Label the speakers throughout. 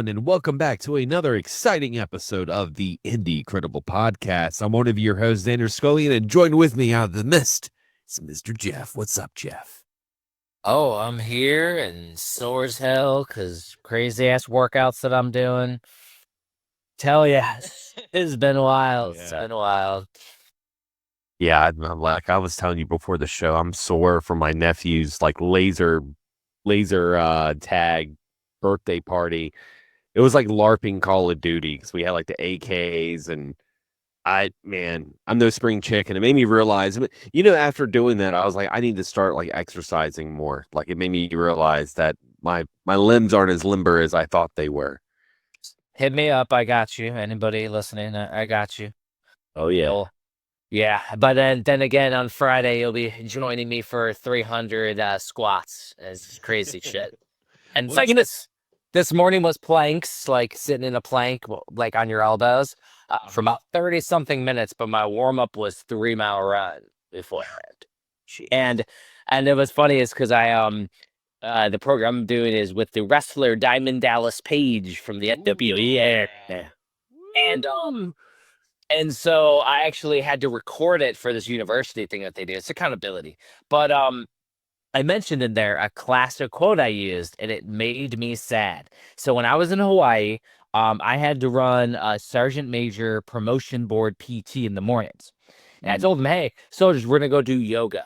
Speaker 1: everyone, and welcome back to another exciting episode of the Indie-Creditable podcast. I'm one of your hosts, Xander Scullion, and joined with me out of the mist is Mr. Jeff. What's up, Jeff?
Speaker 2: Oh, I'm here and sore as hell because crazy ass workouts that I'm doing. Tell ya, it's been wild. It's been wild.
Speaker 1: Yeah, I'm like I was telling you before the show, I'm sore from my nephew's like laser tag birthday party. It was like LARPing Call of Duty because we had like the AKs and I'm no spring chicken. It made me realize, after doing that, I was like, I need to start like exercising more. Like it made me realize that my limbs aren't as limber as I thought they were.
Speaker 2: Hit me up. I got you. Anybody listening? I got you.
Speaker 1: Oh yeah.
Speaker 2: Cool. Yeah, but then again on Friday you'll be joining me for 300 squats. It's crazy shit. And second, this morning was planks, like sitting in a plank, like on your elbows, for about 30 something minutes. But my warm up was 3 mile run beforehand. And it was funny is because the program I'm doing is with the wrestler Diamond Dallas Page from the NWA. And so I actually had to record it for this university thing that they do. It's accountability. But I mentioned in there a classic quote I used, and it made me sad. So when I was in Hawaii, I had to run a Sergeant Major promotion board PT in the mornings. And I told them, hey, soldiers, we're going to go do yoga.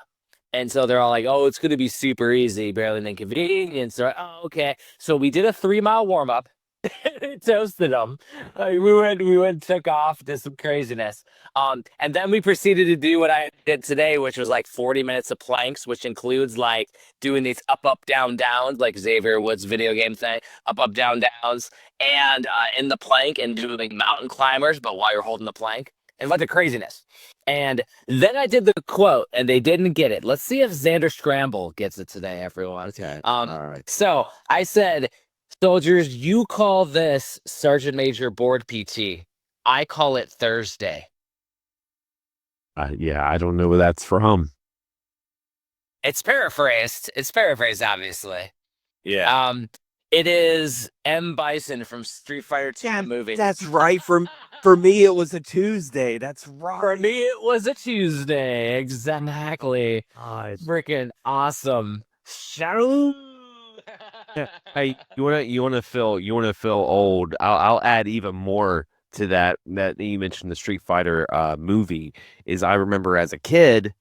Speaker 2: And so they're all like, oh, it's going to be super easy, barely an inconvenience. So, oh, okay. So we did a 3 mile warm up. Toasted them. We went, took off, did some craziness. And then we proceeded to do what I did today, which was like 40 minutes of planks, which includes like doing these up, down, downs, like Xavier Woods video game thing, up, down, downs, and in the plank and doing mountain climbers, but while you're holding the plank, and a bunch of craziness. And then I did the quote, and they didn't get it. Let's see if Xander Scramble gets it today, everyone.
Speaker 1: Okay. All right.
Speaker 2: So I said, soldiers, you call this Sergeant Major board PT. I call it Thursday.
Speaker 1: Yeah, I don't know where that's from.
Speaker 2: It's paraphrased. Obviously.
Speaker 1: Yeah.
Speaker 2: It is M. Bison from Street Fighter 2 movie.
Speaker 3: That's right. For me, it was a Tuesday. That's right.
Speaker 2: For me, it was a Tuesday. Exactly. Freaking awesome. Shadow.
Speaker 1: Hey, you wanna feel old? I'll add even more to that you mentioned the Street Fighter movie. Is I remember as a kid,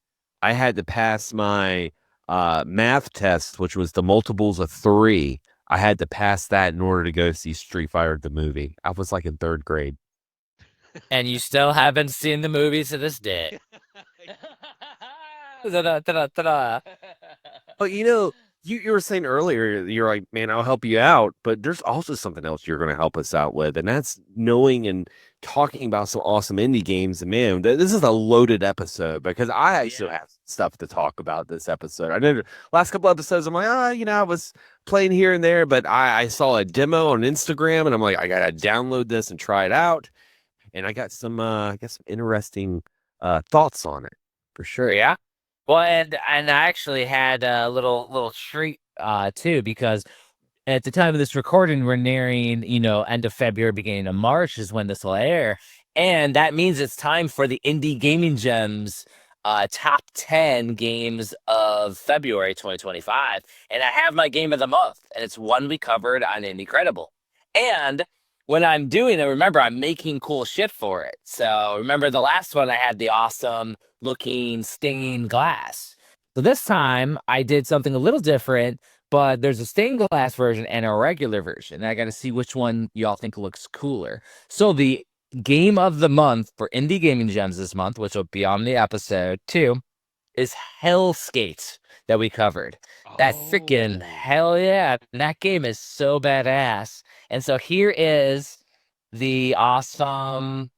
Speaker 1: I had to pass my math test, which was the multiples of 3. I had to pass that in order to go see Street Fighter the movie. I was like in 3rd grade.
Speaker 2: And you still haven't seen the movie to this day.
Speaker 1: But you were saying earlier, you're like, man, I'll help you out. But there's also something else you're going to help us out with. And that's knowing and talking about some awesome indie games. And man, this is a loaded episode because I actually have stuff to talk about this episode. I know the last couple episodes, I'm like, I was playing here and there, but I saw a demo on Instagram and I'm like, I got to download this and try it out. And I got some interesting thoughts on it for sure.
Speaker 2: Yeah. Well, and I actually had a little treat too, because at the time of this recording, we're nearing, end of February, beginning of March is when this will air. And that means it's time for the Indie Gaming Gems top 10 games of February 2025. And I have my game of the month, and it's one we covered on Indie-Credible. And when I'm doing it, remember, I'm making cool shit for it. So remember the last one, I had the awesome looking stained glass. So this time I did something a little different, but there's a stained glass version and a regular version. And I got to see which one y'all think looks cooler. So the game of the month for Indie Gaming Gems this month, which will be on the episode too, is Hellskate that we covered. That freaking hell yeah. That game is so badass. And so here is the awesome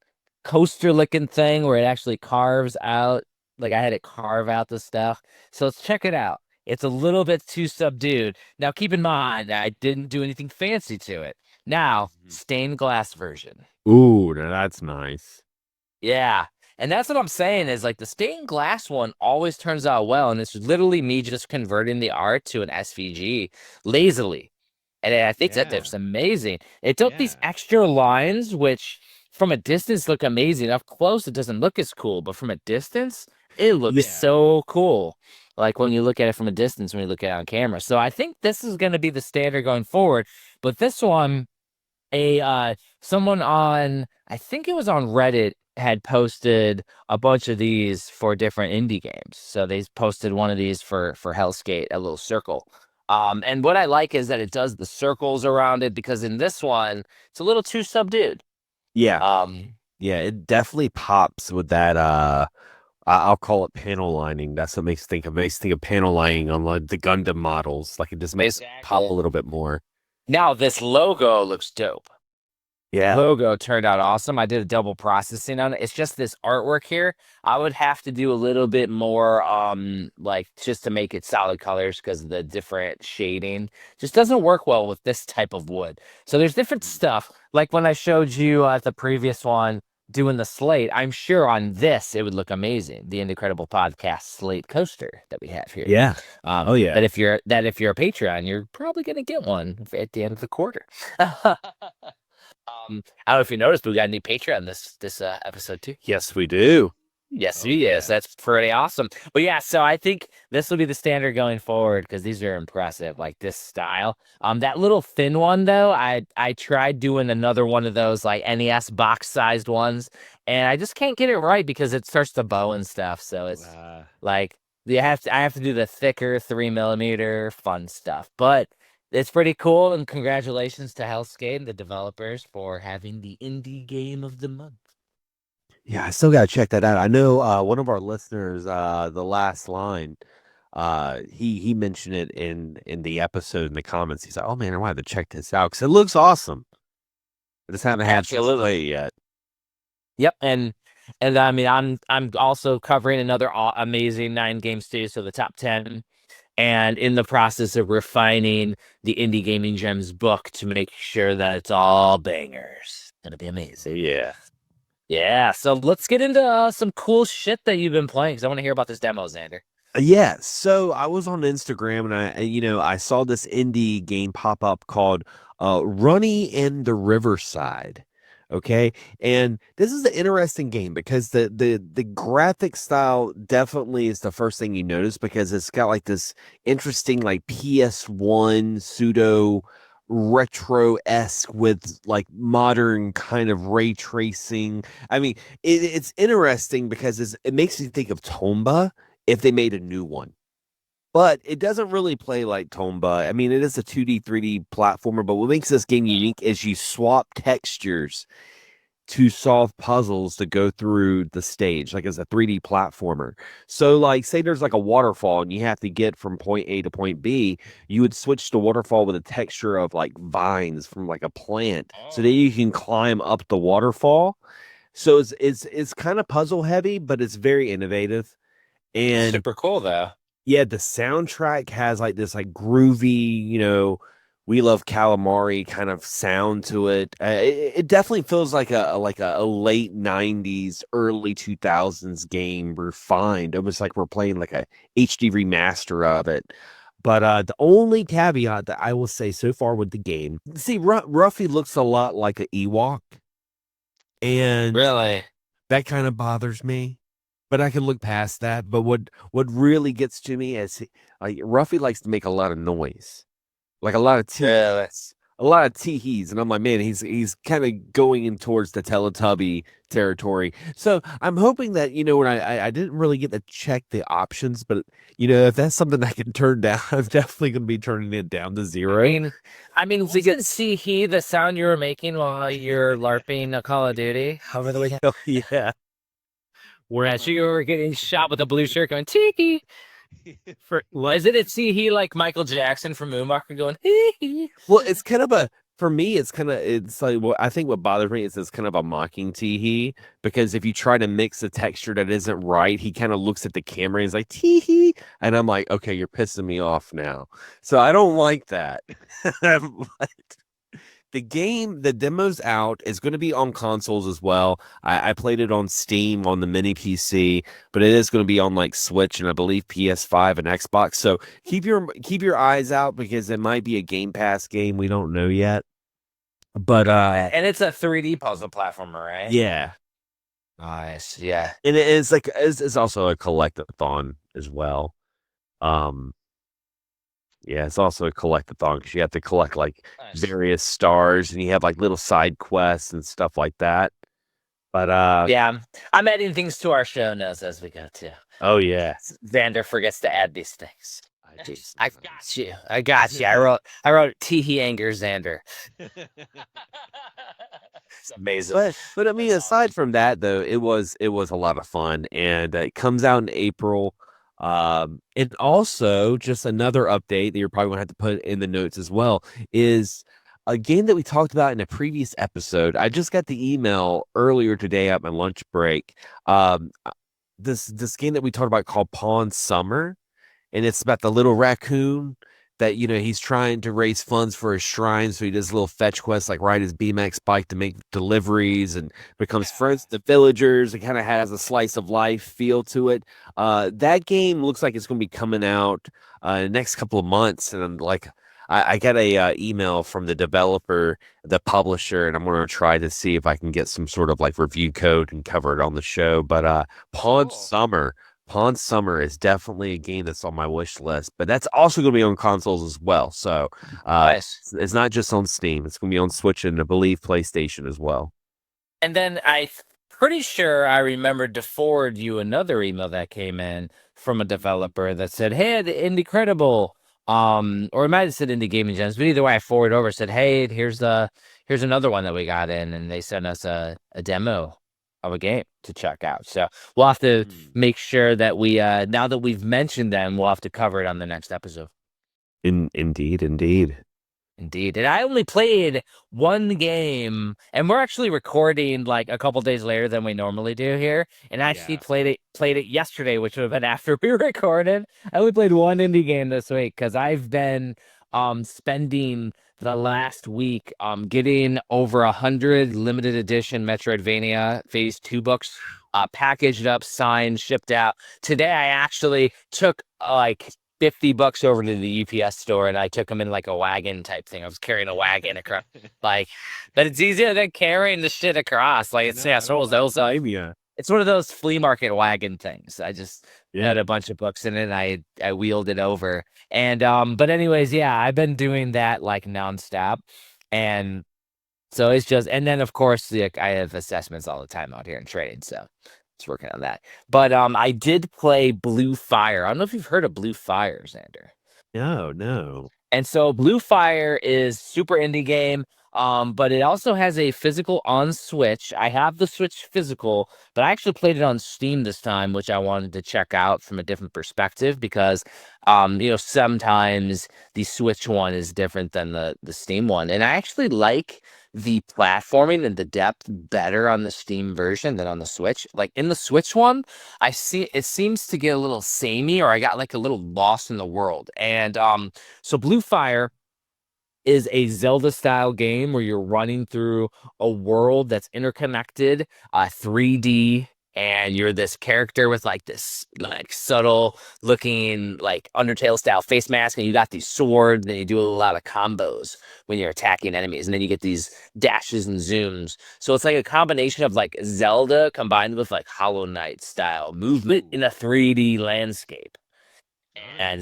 Speaker 2: coaster looking thing where it actually carves out, like I had it carve out the stuff. So let's check it out. It's a little bit too subdued. Now keep in mind, I didn't do anything fancy to it. Now, stained glass version.
Speaker 1: Ooh, that's nice.
Speaker 2: Yeah. And that's what I'm saying is like the stained glass one always turns out well. And it's literally me just converting the art to an SVG lazily. And I think that
Speaker 4: Yeah.
Speaker 2: that's amazing. It took these
Speaker 4: Yeah.
Speaker 2: extra lines, which from a distance look amazing. Up close, it doesn't look as cool, but from a distance, it looks
Speaker 4: Yeah.
Speaker 2: so cool. Like when you look at it from a distance, when you look at it on camera. So I think this is going to be the standard going forward. But this one, someone on, I think it was on Reddit, had posted a bunch of these for different indie games. So they posted one of these for Hellskate, a little circle. And what I like is that it does the circles around it, because in this one it's a little too subdued.
Speaker 1: Yeah.
Speaker 2: Um,
Speaker 1: Yeah, it definitely pops with that I'll call it panel lining. That's what makes me think of panel lining on like the Gundam models. Like it just makes it pop a
Speaker 2: Exactly.
Speaker 1: little bit more.
Speaker 2: Now this logo looks dope.
Speaker 1: Yeah.
Speaker 2: Logo turned out awesome. I did a double processing on it. It's just this artwork here. I would have to do a little bit more, like just to make it solid colors, because the different shading just doesn't work well with this type of wood. So there's different stuff. Like when I showed you at the previous one doing the slate, I'm sure on this it would look amazing. The Indie-Credible podcast slate coaster that we have here.
Speaker 1: Yeah. Oh yeah.
Speaker 2: That if you're a Patreon, you're probably gonna get one at the end of the quarter. I don't know if you noticed, but we got a new Patreon this episode too.
Speaker 1: Yes, we do.
Speaker 2: Yes,
Speaker 4: Oh,
Speaker 2: yes,
Speaker 4: yeah.
Speaker 2: that's pretty awesome. But yeah, so I think this will be the standard going forward, because these are impressive, like this style. That little thin one though, I tried doing another one of those like NES box sized ones, and I just can't get it right because it starts to bow and stuff. So it's like I have to do the thicker 3mm fun stuff, but. It's pretty cool, and congratulations to Hellskate and the developers for having the indie game of the month.
Speaker 1: Yeah, I still gotta check that out. I know one of our listeners, the last line, he mentioned it in the episode in the comments. He's like, "Oh man, I want to check this out because it looks awesome." I just haven't had to play it yet.
Speaker 2: Yep, and I mean I'm also covering another amazing 9-game studio, so the top 10, and in the process of refining the Indie Gaming Gems book to make sure that it's all bangers. Gonna be amazing.
Speaker 1: Yeah.
Speaker 2: Yeah, so let's get into some cool shit that you've been playing, because I want to hear about this demo, Xander.
Speaker 1: Yeah, so I was on Instagram and I saw this indie game pop up called Runny in the Riverside. Okay. And this is an interesting game because the graphic style definitely is the first thing you notice, because it's got like this interesting like PS1 pseudo retro-esque with like modern kind of ray tracing. I mean, it's interesting because it makes you think of Tomba if they made a new one. But it doesn't really play like Tomba. I mean, it is a 2D, 3D platformer, but what makes this game unique is you swap textures to solve puzzles to go through the stage, like as a 3D platformer. So, like, say there's like a waterfall and you have to get from point A to point B, you would switch the waterfall with a texture of like vines from like a plant, so that you can climb up the waterfall. So it's kind of puzzle heavy, but it's very innovative. And
Speaker 2: Super cool though.
Speaker 1: yeah, the soundtrack has like this like groovy, We Love Calamari kind of sound to it. It definitely feels like a late 90s, early 2000s game refined, almost like we're playing like a HD remaster of it. But the only caveat that I will say so far with the game, see, Ruffy looks a lot like an Ewok, and
Speaker 2: Really?
Speaker 1: that kind of bothers me. But I can look past that. But what really gets to me is like Ruffy likes to make a lot of noise, like a lot of teehees, and I'm like, man, he's kind of going in towards the Teletubby territory. So I'm hoping that when I didn't really get to check the options, but if that's something I can turn down, I'm definitely gonna be turning it down to 0.
Speaker 2: I mean, we can see the sound you were making while you're LARPing a Call of Duty over the weekend.
Speaker 1: Oh, yeah.
Speaker 2: Whereas you were getting shot with a blue shirt going tiki. Isn't it see he like Michael Jackson from Moonwalker going hee?
Speaker 1: Well, it's kind of for me, it's like what I think what bothers me is it's kind of a mocking tee, because if you try to mix a texture that isn't right, he kind of looks at the camera and he's like tee, and I'm like, okay, you're pissing me off now. So I don't like that. the demo's out. It's going to be on consoles as well. I played it on Steam on the mini PC, but it is going to be on like Switch and I believe PS5 and Xbox. So keep your eyes out because it might be a Game Pass game. We don't know yet. But
Speaker 2: And it's a 3D puzzle platformer, right?
Speaker 1: yeah,
Speaker 2: Nice. Yeah.
Speaker 1: and it is like it's also a collectathon as well. Um, yeah, it's also a collectathon because you have to collect like
Speaker 2: Nice.
Speaker 1: various stars and you have like little side quests and stuff like that. But
Speaker 2: Yeah, I'm adding things to our show notes as we go too.
Speaker 1: oh yeah.
Speaker 2: Xander forgets to add these things.
Speaker 1: I just
Speaker 2: I got you. I got you. I wrote Teehee Anger Xander. It's amazing.
Speaker 1: But I mean, aside from that though, it was a lot of fun, and it comes out in April. And also just another update that you're probably gonna have to put in the notes as well is a game that we talked about in a previous episode. I just got the email earlier today at my lunch break. This game that we talked about called Pawn Summer, and it's about the little raccoon that he's trying to raise funds for his shrine, so he does little fetch quests like ride his BMX bike to make deliveries and becomes friends with the villagers. It kind of has a slice of life feel to it. That game looks like it's going to be coming out in the next couple of months, and I'm like, I got a email from the developer, the publisher, and I'm going to try to see if I can get some sort of like review code and cover it on the show. But Pawn
Speaker 2: Cool.
Speaker 1: Summer. Pawn Summer is definitely a game that's on my wish list, but that's also going to be on consoles as well. So
Speaker 2: Nice.
Speaker 1: it's not just on Steam. It's going to be on Switch and I believe PlayStation as well.
Speaker 2: And then pretty sure I remembered to forward you another email that came in from a developer that said, "Hey, the Indie-Credible," or it might have said Indie Gaming Gems, but either way, I forwarded over, said, "Hey, here's another one that we got in," and they sent us a demo of a game to check out. So we'll have to make sure that we now that we've mentioned them, we'll have to cover it on the next episode.
Speaker 1: Indeed.
Speaker 2: Indeed. And I only played one game, and we're actually recording like a couple days later than we normally do here. And I actually played it yesterday, which would have been after we recorded. I only played one indie game this week because I've been spending the last week getting over 100 limited edition Metroidvania Phase 2 books packaged up, signed, shipped out. Today I actually took like $50 over to the UPS store, and I took them in like a wagon type thing. I was carrying a wagon across, but it's easier than carrying the shit across. Like it's it's one of those flea market wagon things. I just had a bunch of books in it, and I wheeled it over. And but anyways, yeah, I've been doing that like nonstop, and so it's just, and then of course, like I have assessments all the time out here in trading, so. Working on that. But I did play Blue Fire. I don't know if you've heard of Blue Fire, Xander.
Speaker 1: No.
Speaker 2: And so Blue Fire is super indie game, but it also has a physical on Switch. I have the Switch physical, but I actually played it on Steam this time, which I wanted to check out from a different perspective because, sometimes the Switch one is different than the Steam one. And I actually like the platforming and the depth better on the Steam version than on the Switch. Like in the Switch one, I see it seems to get a little samey, or I got like a little lost in the world. And so Blue Fire is a Zelda style game where you're running through a world that's interconnected, 3D, and you're this character with like this like subtle looking like Undertale style face mask, and you got these swords, and you do a lot of combos when you're attacking enemies, and then you get these dashes and zooms. So it's like a combination of like Zelda combined with like Hollow Knight style movement in a 3D landscape. And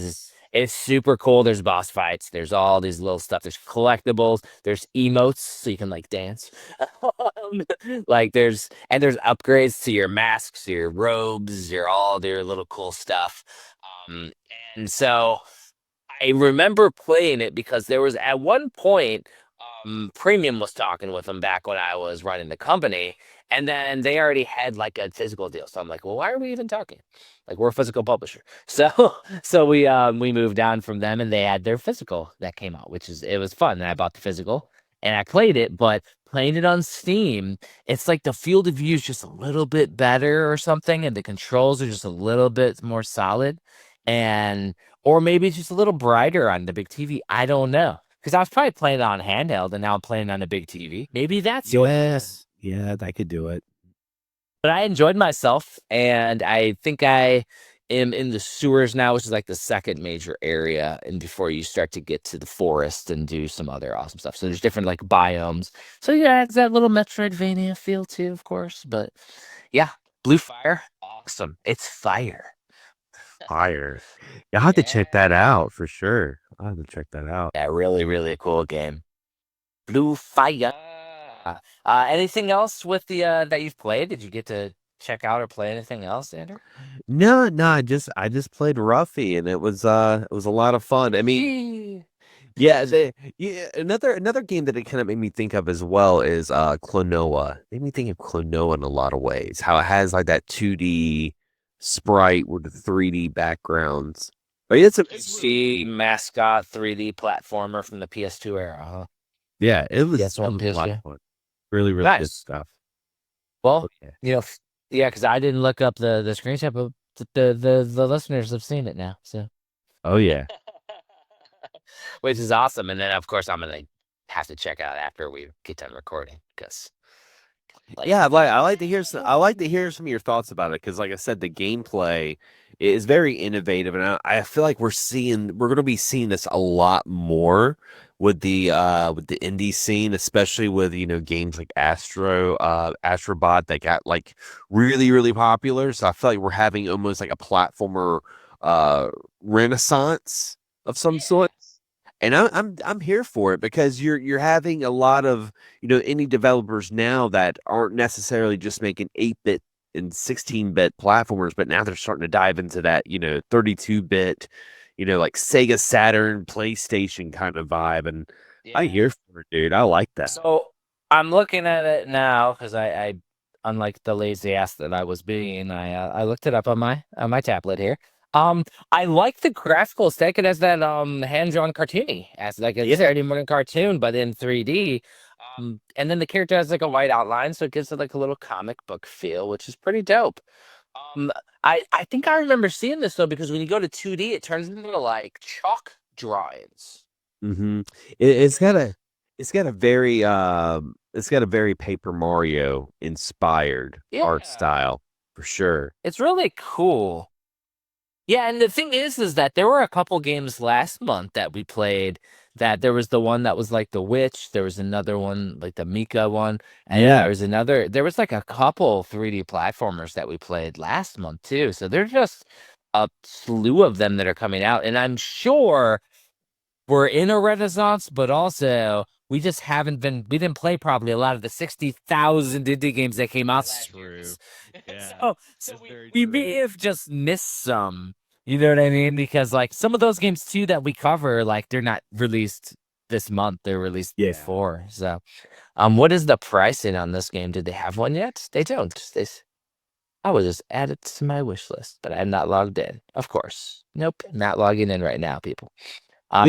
Speaker 2: it's super cool. There's boss fights. There's all these little stuff. There's collectibles. There's emotes so you can like dance. Like there's upgrades to your masks, your robes, all their little cool stuff. And so I remember playing it because there was at one point Premium was talking with them back when I was running the company, and then they already had like a physical deal. So I'm like, well, why are we even talking? Like we're a physical publisher. So we moved on from them, and they had their physical that came out, it was fun. And I bought the physical and I played it, but playing it on Steam, it's like the field of view is just a little bit better or something, and the controls are just a little bit more solid, or maybe it's just a little brighter on the big TV. I don't know. because I was probably playing it on handheld, and now I'm playing on a big TV. Maybe that's
Speaker 1: Yeah, I could do it.
Speaker 2: But I enjoyed myself, and I think I am in the sewers now, which is like the second major area, and before you start to get to the forest and do some other awesome stuff. So there's different like biomes. So yeah, it's that little Metroidvania feel too, of course. But yeah, Blue Fire, awesome. It's fire.
Speaker 1: Pyre. I'll have to check that out for sure. I'll have to check that out.
Speaker 2: Yeah, really, really cool game. Blue Fire. Anything else with the that you've played? Did you get to check out or play anything else, Andrew?
Speaker 1: No, I just played Ruffy and it was a lot of fun. I mean, yeah, another game that it kind of made me think of as well is Klonoa. Made me think of Klonoa in a lot of ways. How it has like that 2D sprite with the 3D backgrounds. But it's
Speaker 2: the mascot 3D platformer from the PS2 era, huh?
Speaker 1: yeah, it was,
Speaker 2: Yes,
Speaker 1: it
Speaker 2: on
Speaker 1: was a lot
Speaker 2: PS2.
Speaker 1: of fun. Really, really good
Speaker 2: Nice.
Speaker 1: stuff.
Speaker 2: Well,
Speaker 1: Yeah.
Speaker 2: you know, yeah, because I didn't look up the screenshot, but the listeners have seen it now, so
Speaker 1: Oh yeah.
Speaker 2: which is awesome. And then of course I'm gonna have to check out after we get done recording because
Speaker 1: Yeah, I like to hear some of your thoughts about it because, like I said, the gameplay is very innovative, and I feel like we're going to be seeing this a lot more with the indie scene, especially with games like Astrobot that got like really really popular. So I feel like we're having almost like a platformer uh renaissance of some sort. And I'm here for it because you're having a lot of indie developers now that aren't necessarily just making 8-bit and 16-bit platformers, but now they're starting to dive into that 32-bit, like Sega Saturn, PlayStation kind of vibe, and I'm here for it, dude. I like that.
Speaker 2: So I'm looking at it now because I unlike the lazy ass that I was being, I looked it up on my tablet here. I like the graphical aesthetic. It has that hand-drawn cartoony, as like a Saturday morning cartoon, but in 3D. And then the character has like a white outline, so it gives it like a little comic book feel, which is pretty dope. Um, I think I remember seeing this though because when you go to 2D, it turns into like chalk drawings.
Speaker 1: Mm-hmm. It's got a very Paper Mario inspired art
Speaker 2: Yeah.
Speaker 1: style for sure.
Speaker 2: It's really cool. Yeah, and the thing is that there were a couple games last month that we played that there was the one that was like the witch, there was another one like the Mika one, and
Speaker 1: Yeah.
Speaker 2: there was like a couple 3D platformers that we played last month too. So there's just a slew of them that are coming out, and I'm sure we're in a renaissance, but also we just we didn't play probably a lot of the 60,000 indie games that came out last year.
Speaker 1: Yeah.
Speaker 2: So we may have just missed some. You know what I mean? Because like some of those games too that we cover, like they're not released this month; they're released before. So, what is the pricing on this game? Did they have one yet? They don't. I will just add it to my wish list, but I'm not logged in. Of course, nope, not logging in right now, people.
Speaker 1: I'm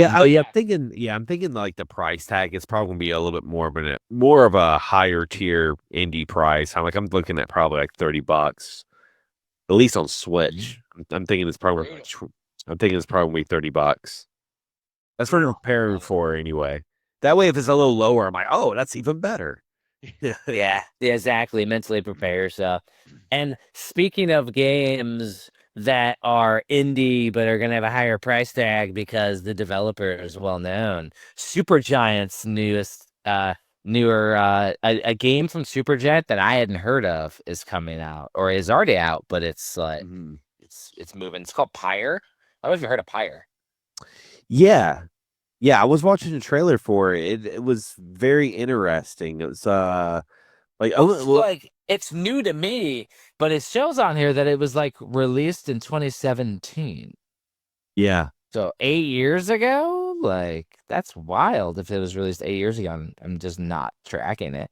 Speaker 1: thinking like the price tag is probably gonna be a little bit more of a higher tier indie price. I'm looking at probably like $30, at least on Switch. I'm thinking it's probably gonna be $30. That's what I'm preparing for anyway. That way, if it's a little lower, I'm like, oh, that's even better.
Speaker 2: Yeah, exactly. Mentally prepare yourself. And speaking of games that are indie but are going to have a higher price tag because the developer is well known, Supergiant's newer a game from Supergiant that I hadn't heard of is coming out or is already out, but it's like it's moving. It's called Pyre. I don't know if you heard of Pyre.
Speaker 1: Yeah. Yeah, I was watching the trailer for it. It was very interesting. It was like
Speaker 2: Like it's new to me, but it shows on here that it was like released in 2017.
Speaker 1: yeah.
Speaker 2: So 8 years ago, like that's wild. If it was released 8 years ago, I'm just not tracking it.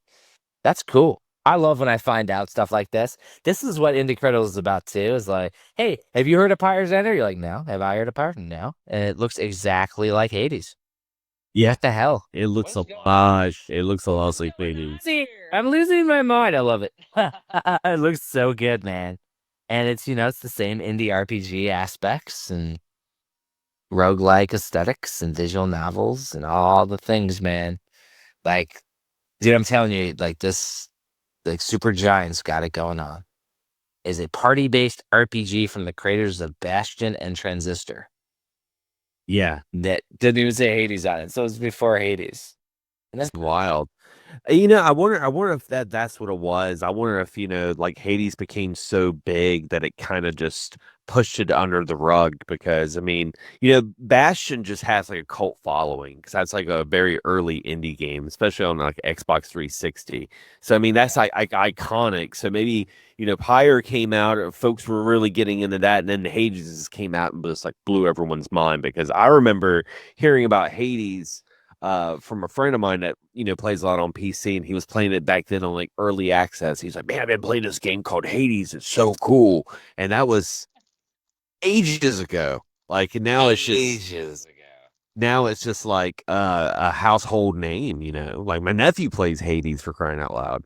Speaker 2: That's cool. I love when I find out stuff like this. This is what Indie-Credible is about too. Is like, hey, have you heard of Pyre Xander? You're like, no. Have I heard of Pyre? No. And it looks exactly like Hades.
Speaker 1: Yeah.
Speaker 2: What the hell?
Speaker 1: It looks a lot. It looks a lot like Hades.
Speaker 2: I'm losing my mind. I love it. It looks so good, man. And it's it's the same indie RPG aspects and roguelike aesthetics and visual novels and all the things, man. Like, dude, I'm telling you, like this, like Supergiant's got it going on. Is a party-based RPG from the creators of Bastion and Transistor.
Speaker 1: Yeah,
Speaker 2: That didn't even say Hades on it, so it's before Hades. And that's
Speaker 1: wild. I wonder if that's what it was. I wonder if, like Hades became so big that it kind of just pushed it under the rug because Bastion just has like a cult following because that's like a very early indie game, especially on like Xbox 360. So that's like iconic. So maybe, Pyre came out, or folks were really getting into that, and then Hades came out and just like blew everyone's mind because I remember hearing about Hades from a friend of mine that plays a lot on PC, and he was playing it back then on like early access. He's like, "Man, I've been playing this game called Hades. It's so cool," and that was ages ago. Like now,
Speaker 2: ages ago.
Speaker 1: now it's just like a household name. Like my nephew plays Hades for crying out loud.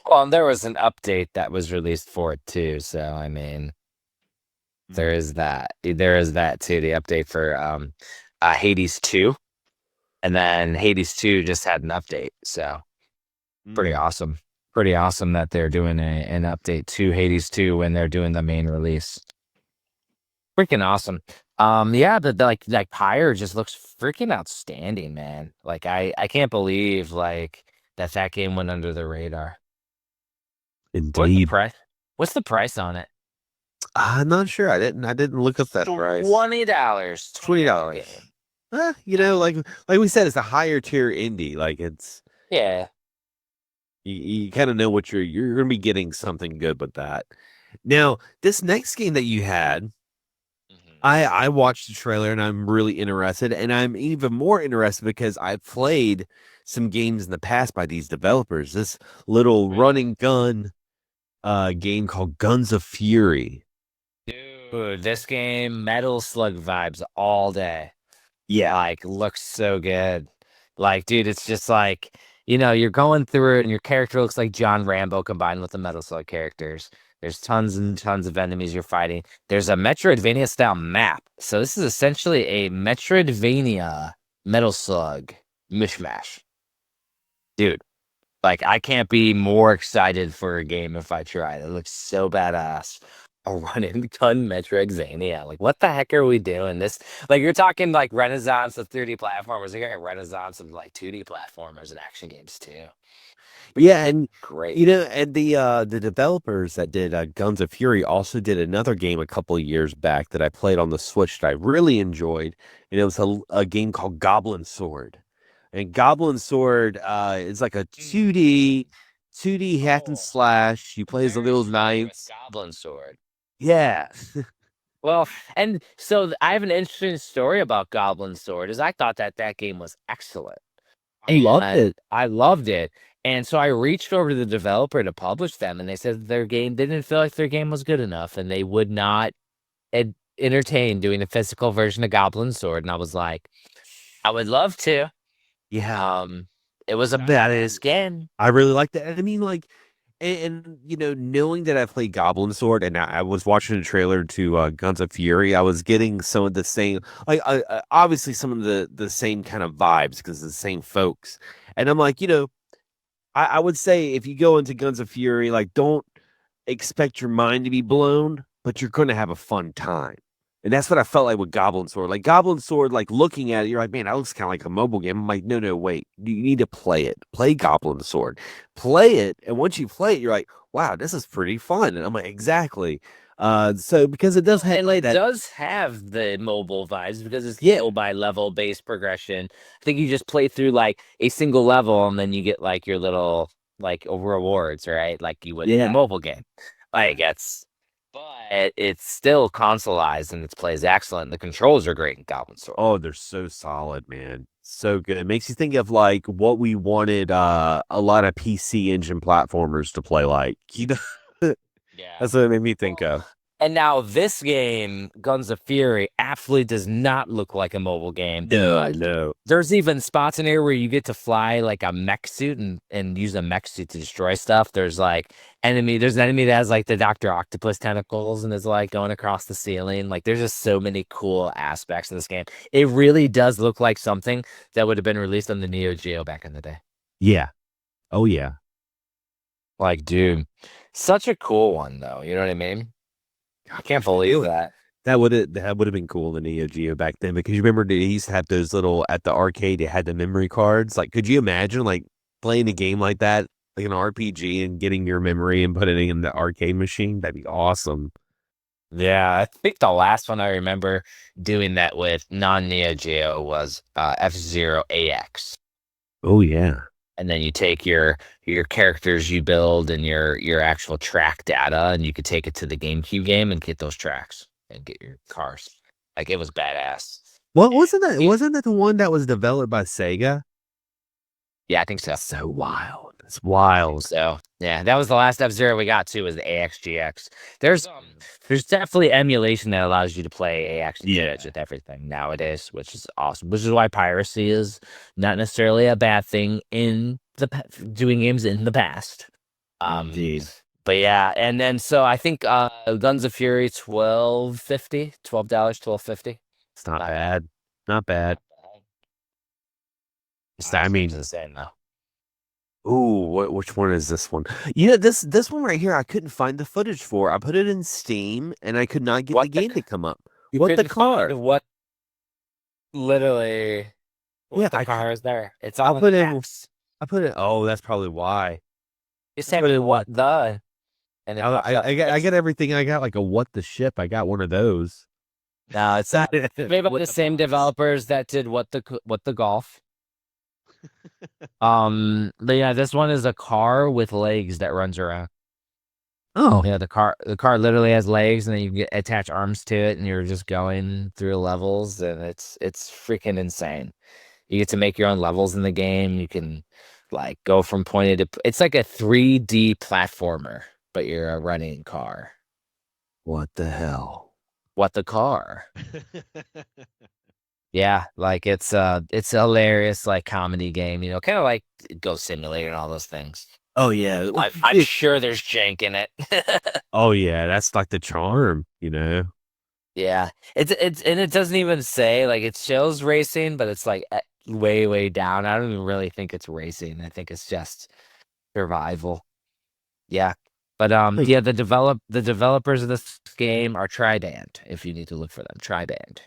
Speaker 2: Well, and there was an update that was released for it too. So I mean, there is that. There is that too. The update for Hades 2. And then Hades 2 just had an update. So pretty awesome. Pretty awesome that they're doing an update to Hades 2 when they're doing the main release. Freaking awesome. Yeah, like Pyre just looks freaking outstanding, man. Like I can't believe like that game went under the radar. What's the
Speaker 1: Indeed.
Speaker 2: price? What's the price on it?
Speaker 1: I'm not sure. I didn't look up that price.
Speaker 2: $20.
Speaker 1: $20. Like we said, it's a higher tier indie. Like it's
Speaker 2: Yeah.
Speaker 1: you kind of know what you're going to be getting something good with that. Now, this next game that you had, I watched the trailer and I'm really interested, and I'm even more interested because I've played some games in the past by these developers. This little running gun game called Guns of Fury.
Speaker 2: Dude, this game, Metal Slug vibes all day.
Speaker 1: Yeah.
Speaker 2: Like, looks so good. Like, dude, it's just like, you're going through it and your character looks like John Rambo combined with the Metal Slug characters. There's tons and tons of enemies you're fighting. There's a Metroidvania style map. So this is essentially a Metroidvania Metal Slug mishmash. Dude, like, I can't be more excited for a game if I try it. It looks so badass. A run-and gun Metroidvania. Like, what the heck are we doing? This, like, you're talking like renaissance of 3D platformers. You're getting renaissance of like 2D platformers and action games too.
Speaker 1: Yeah, and
Speaker 2: Great.
Speaker 1: and the developers that did Guns of Fury also did another game a couple of years back that I played on the Switch that I really enjoyed, and it was a game called Goblin Sword. And Goblin Sword is like a 2D hack and slash. You play as the little knights.
Speaker 2: Goblin Sword.
Speaker 1: Yeah.
Speaker 2: Well, and so I have an interesting story about Goblin Sword. Is I thought that game was excellent.
Speaker 1: I loved it.
Speaker 2: I loved it. And so I reached over to the developer to publish them, and they said their game they didn't feel like their game was good enough, and they would not entertain doing a physical version of Goblin Sword. And I was like, I would love to.
Speaker 1: Yeah.
Speaker 2: It was a badass game.
Speaker 1: I really liked that. And I mean, like, knowing that I played Goblin Sword and I was watching the trailer to Guns of Fury, I was getting some of the same, like, obviously some of the same kind of vibes because it's the same folks. And I'm like, I would say if you go into Guns of Fury, like, don't expect your mind to be blown, but you're going to have a fun time. And that's what I felt like with Goblin Sword. Like Goblin Sword, like looking at it, you're like, man, that looks kind of like a mobile game. I'm like, no, wait. You need to play it. Play Goblin Sword. Play it. And once you play it, you're like, wow, this is pretty fun. And I'm like, exactly. So because it does have
Speaker 2: It does have the mobile vibes because it's by level based progression. I think you just play through like a single level and then you get like your little like rewards, right? Like you would in a mobile game. Like but it's still consoleized and it plays excellent. The controls are great in Goblin Sword.
Speaker 1: Oh, they're so solid, man. So good. It makes you think of like what we wanted a lot of PC engine platformers to play like.
Speaker 2: Yeah.
Speaker 1: That's what it made me think of.
Speaker 2: And now this game, Guns of Fury, absolutely does not look like a mobile game.
Speaker 1: No, I know.
Speaker 2: There's even spots in here where you get to fly like a mech suit and use a mech suit to destroy stuff. There's an enemy that has like the Dr. Octopus tentacles and is like going across the ceiling. Like there's just so many cool aspects of this game. It really does look like something that would have been released on the Neo Geo back in the day.
Speaker 1: Yeah. Oh yeah.
Speaker 2: Like, dude, such a cool one though. You know what I mean? I can't believe that.
Speaker 1: That would have been cool in the Neo Geo back then, because you remember they used to have those little at the arcade. It had the memory cards. Like, could you imagine like playing a game like that, like an RPG, and getting your memory and putting it in the arcade machine? That'd be awesome.
Speaker 2: Yeah, I think the last one I remember doing that with non-Neo Geo was F-Zero AX.
Speaker 1: Oh yeah.
Speaker 2: And then you take your characters you build and your actual track data, and you could take it to the GameCube game and get those tracks and get your cars. Like it was badass.
Speaker 1: Well, wasn't that the one that was developed by Sega?
Speaker 2: Yeah, I think so.
Speaker 1: So wild. It's wild.
Speaker 2: So yeah, that was the last F-Zero we got too, was the AXGX. There's definitely emulation that allows you to play AXGX with everything nowadays, which is awesome. Which is why piracy is not necessarily a bad thing in doing games in the past.
Speaker 1: Indeed.
Speaker 2: But yeah, and then so I think Guns of Fury $12.50.
Speaker 1: It's not bad. Not bad. I mean,
Speaker 2: insane though.
Speaker 1: ooh, which one is this one? Yeah, this one right here, I couldn't find the footage for. I put it in Steam and I could not get the game to come up. What the car?
Speaker 2: What literally?
Speaker 1: Yeah,
Speaker 2: the car is there. It's
Speaker 1: I'll
Speaker 2: all
Speaker 1: put
Speaker 2: in
Speaker 1: it.
Speaker 2: caps.
Speaker 1: I put it. Oh, that's probably why.
Speaker 2: You said what the? And
Speaker 1: I got everything. I got like a what the ship. I got one of those.
Speaker 2: No, it's not. Maybe the same developers that did what the golf. But yeah, this one is a car with legs that runs around.
Speaker 1: Oh
Speaker 2: yeah, the car literally has legs, and then you can attach arms to it, and you're just going through levels, and it's freaking insane. You get to make your own levels in the game. You can like go from point A to. It's like a 3D platformer, but you're a running car.
Speaker 1: what the hell?
Speaker 2: What the car? Yeah, like it's a hilarious like comedy game, kind of like Ghost Simulator and all those things.
Speaker 1: Oh yeah,
Speaker 2: I'm sure there's jank in it.
Speaker 1: oh yeah, that's like the charm,
Speaker 2: Yeah, it's and it doesn't even say, like, it shows racing, but it's like way down. I don't even really think it's racing. I think it's just survival. Yeah, but yeah, the developers of this game are Triband. If you need to look for them, Triband.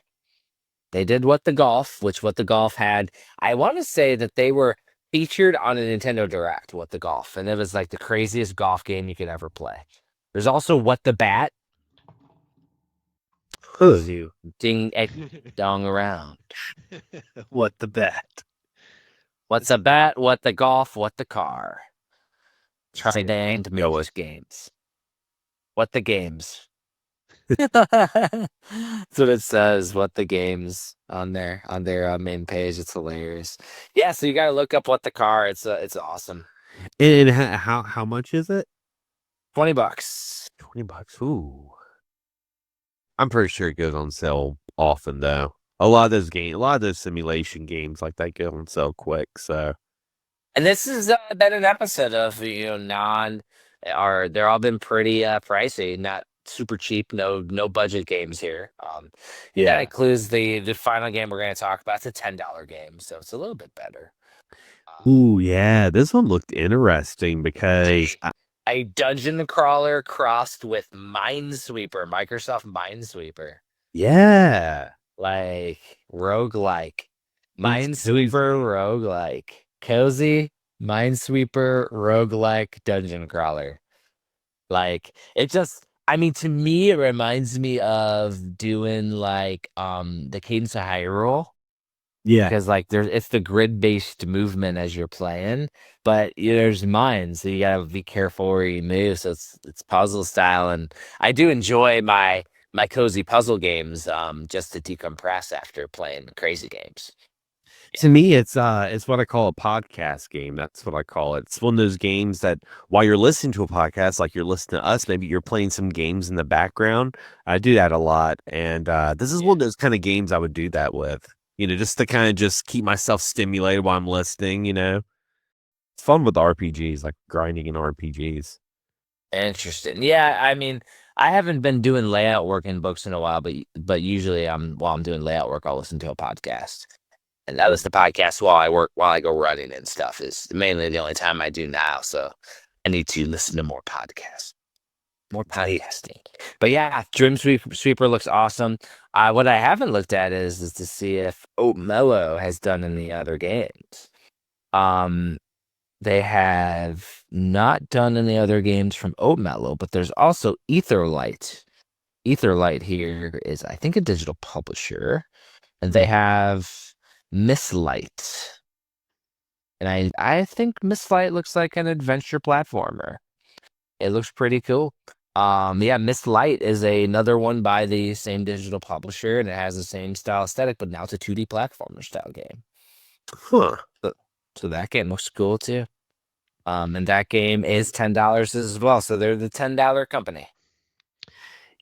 Speaker 2: They did What the Golf, which What the Golf had. I want to say that they were featured on a Nintendo Direct, What the Golf, and it was like the craziest golf game you could ever play. There's also What the Bat.
Speaker 1: Who's you?
Speaker 2: Ding dong around.
Speaker 1: What the bat?
Speaker 2: What's a bat? What the golf? What the car? Trident Mills Games. What the games? That's what it says. What the games on their main page. It's hilarious. Yeah, so you gotta look up What the Car. It's awesome.
Speaker 1: And how much is it?
Speaker 2: $20.
Speaker 1: $20. Ooh. I'm pretty sure it goes on sale often though. A lot of those simulation games like that go on sale quick. So,
Speaker 2: and this has been an episode of they're all been pretty pricey, not super cheap, no budget games here.
Speaker 1: yeah,
Speaker 2: that includes the final game we're going to talk about. It's a $10 game, so it's a little bit better.
Speaker 1: Ooh, yeah, this one looked interesting because
Speaker 2: a dungeon crawler crossed with Minesweeper, Microsoft Minesweeper.
Speaker 1: Yeah,
Speaker 2: like roguelike, Minesweeper roguelike, cozy Minesweeper roguelike dungeon crawler. Like it just. I mean, to me, it reminds me of doing like the Cadence of Hyrule.
Speaker 1: Yeah,
Speaker 2: because like it's the grid-based movement as you're playing, but there's mines, so you gotta be careful where you move. So it's puzzle style, and I do enjoy my cozy puzzle games just to decompress after playing crazy games.
Speaker 1: To me, it's what I call a podcast game. That's what I call it. It's one of those games that while you're listening to a podcast, like you're listening to us, maybe you're playing some games in the background. I do that a lot, and this is one of those kind of games I would do that with. Just to kind of just keep myself stimulated while I'm listening. It's fun with RPGs, like grinding in RPGs.
Speaker 2: Interesting. Yeah, I mean, I haven't been doing layout work in books in a while, but usually while I'm doing layout work, I'll listen to a podcast. And I listen to podcasts while I go running and stuff is mainly the only time I do now. So I need to listen to more podcasts, more podcasting. But yeah, Dreamsweeper looks awesome. What I haven't looked at is to see if Oat Mellow has done any other games. They have not done any other games from Oat Mellow, but there's also Etherlight. Etherlight here is, I think, a digital publisher, and they have Mistlight. And I think Mistlight looks like an adventure platformer. It looks pretty cool. Yeah, Mistlight is another one by the same digital publisher, and it has the same style aesthetic, but now it's a 2D platformer style game.
Speaker 1: Huh.
Speaker 2: So that game looks cool too. And that game is $10 as well. So they're the $10 company.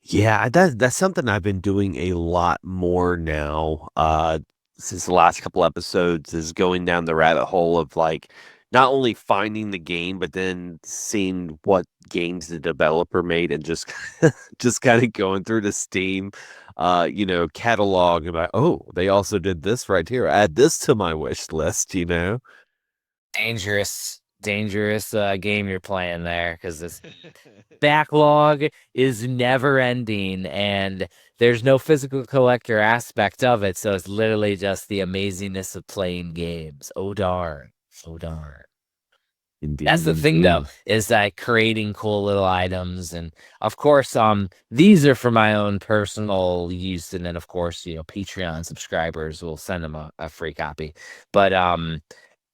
Speaker 1: Yeah, that's something I've been doing a lot more now. Since the last couple episodes is going down the rabbit hole of like not only finding the game, but then seeing what games the developer made and just just kind of going through the Steam catalog about, oh, they also did this right here. Add this to my wish list.
Speaker 2: Dangerous game you're playing there, because this backlog is never ending and there's no physical collector aspect of it. So it's literally just the amazingness of playing games. Oh darn.
Speaker 1: Indeed.
Speaker 2: That's the thing though, is that creating cool little items. And of course, these are for my own personal use. And then of course, Patreon subscribers will send them a free copy. But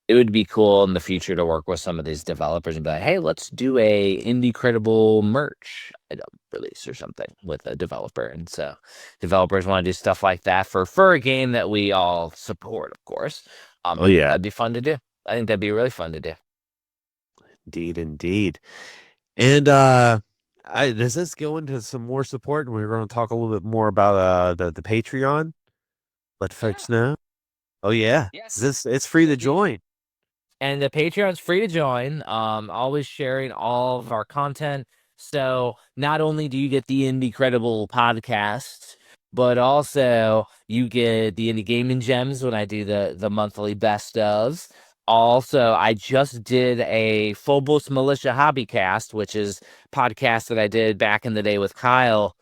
Speaker 2: it would be cool in the future to work with some of these developers and be like, hey, let's do a Indie-Creditable merch item release or something with a developer. And so developers want to do stuff like that for a game that we all support, of course.
Speaker 1: Oh yeah,
Speaker 2: that'd be fun to do. I think that'd be really fun to do.
Speaker 1: indeed. And does this go into some more support? And we're going to talk a little bit more about the Patreon. Let folks know. Oh yeah,
Speaker 2: Yes.
Speaker 1: it's free to join.
Speaker 2: And the Patreon's free to join. Always sharing all of our content. So not only do you get the Indie-Creditable podcast, but also you get the Indie Gaming Gems when I do the monthly best ofs. Also, I just did a Phobos Militia Hobbycast, which is podcast that I did back in the day with Kyle.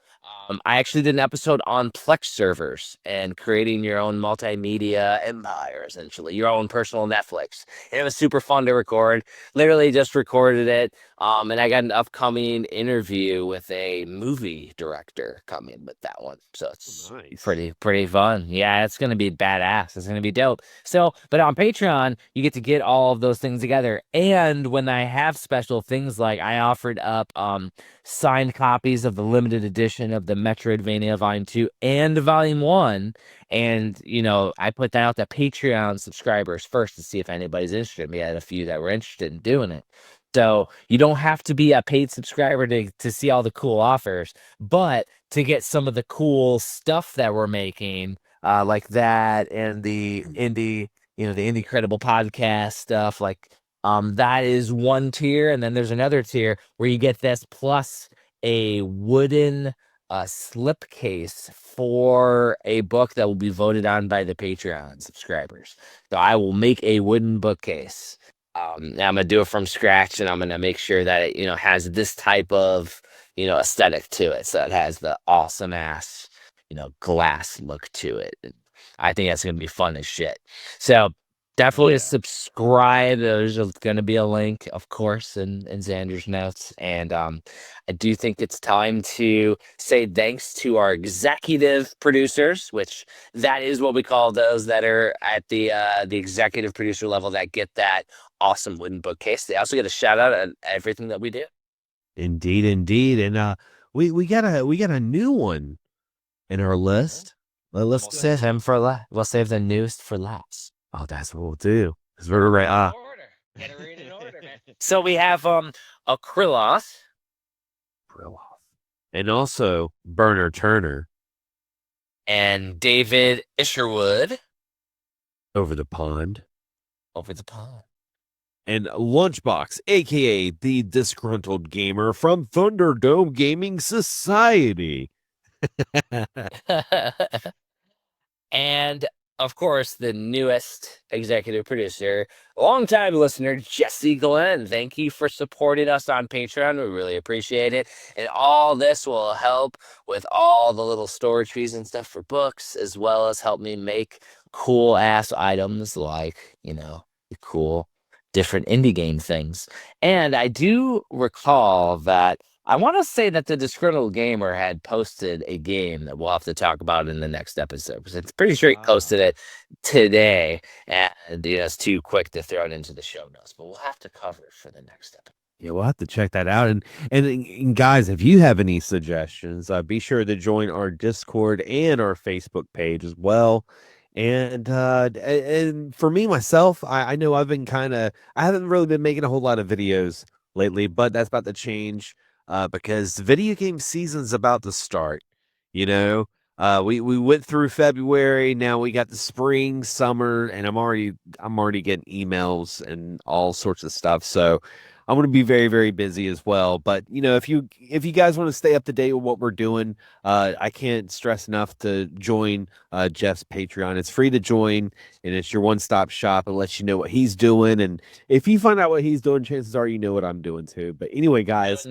Speaker 2: I actually did an episode on Plex servers and creating your own multimedia empire, essentially, your own personal Netflix. And it was super fun to record. Literally just recorded it. And I got an upcoming interview with a movie director coming with that one. So it's
Speaker 1: Nice.
Speaker 2: pretty fun. Yeah, it's going to be badass. It's going to be dope. So, but on Patreon, you get all of those things together. And when I have special things, like I offered up signed copies of the limited edition of the Metroidvania Volume 2 and Volume 1. And, I put that out to Patreon subscribers first to see if anybody's interested. We had a few that were interested in doing it. So you don't have to be a paid subscriber to see all the cool offers, but to get some of the cool stuff that we're making, like that and the Indie-Creditable podcast stuff, like that is one tier, and then there's another tier where you get this plus a wooden slipcase for a book that will be voted on by the Patreon subscribers. So I will make a wooden bookcase. I'm gonna do it from scratch, and I'm gonna make sure that it has this type of aesthetic to it, so it has the awesome ass glass look to it. And I think that's gonna be fun as shit. So definitely subscribe. There's going to be a link, of course, in Xander's notes. And I do think it's time to say thanks to our executive producers, which that is what we call those that are at the executive producer level that get that awesome wooden bookcase. They also get a shout out on everything that we do.
Speaker 1: Indeed. And we got a new one in our list. Let's
Speaker 2: Save him for last. We'll save the news for last.
Speaker 1: Oh, that's what we'll do. It's very right.
Speaker 2: Gotta read in order, man. So we have a Krylos.
Speaker 1: And also Burner Turner
Speaker 2: And David Isherwood.
Speaker 1: over the pond.
Speaker 2: Over the pond.
Speaker 1: And Lunchbox, aka the disgruntled gamer from Thunderdome Gaming Society.
Speaker 2: And of course, the newest executive producer, longtime listener, Jesse Glenn. Thank you for supporting us on Patreon. We really appreciate it. And all this will help with all the little storage fees and stuff for books, as well as help me make cool ass items like, the cool different indie game things. And I do recall that I want to say that the Disgruntled Gamer had posted a game that we'll have to talk about in the next episode, because it's pretty sure he posted it today, and it's too quick to throw it into the show notes, but we'll have to cover it for the next episode.
Speaker 1: Yeah, we'll have to check that out. And guys, if you have any suggestions, be sure to join our Discord and our Facebook page as well. And for me myself, I know I haven't really been making a whole lot of videos lately, but that's about to change because the video game season's about to start. We went through February, now we got the spring, summer, and I'm already getting emails and all sorts of stuff. So I'm going to be very, very busy as well. But if you guys want to stay up to date with what we're doing, I can't stress enough to join Jeff's Patreon. It's free to join, and it's your one-stop shop. It lets you know what he's doing, and if you find out what he's doing, chances are you know what I'm doing too. But anyway, guys.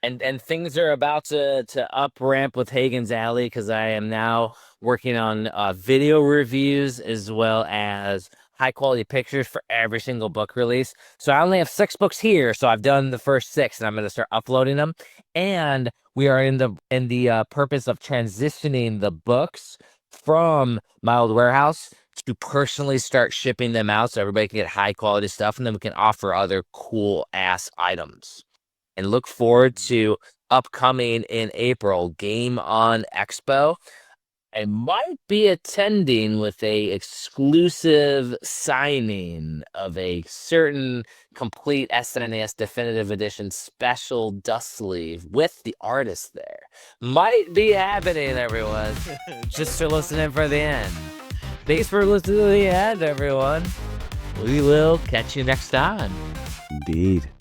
Speaker 2: And things are about to up ramp with Hagen's Alley, because I am now working on video reviews as well as high quality pictures for every single book release. So I only have 6 books here, so I've done the first 6, and I'm going to start uploading them. And we are in the purpose of transitioning the books from my old warehouse to personally start shipping them out, so everybody can get high quality stuff, and then we can offer other cool ass items. And look forward to upcoming in April, Game On Expo. I might be attending with a exclusive signing of a certain complete SNES Definitive Edition special dust sleeve with the artist there. Might be happening, everyone. Just to listen in for the end. Thanks for listening to the end, everyone. We will catch you next time.
Speaker 1: Indeed.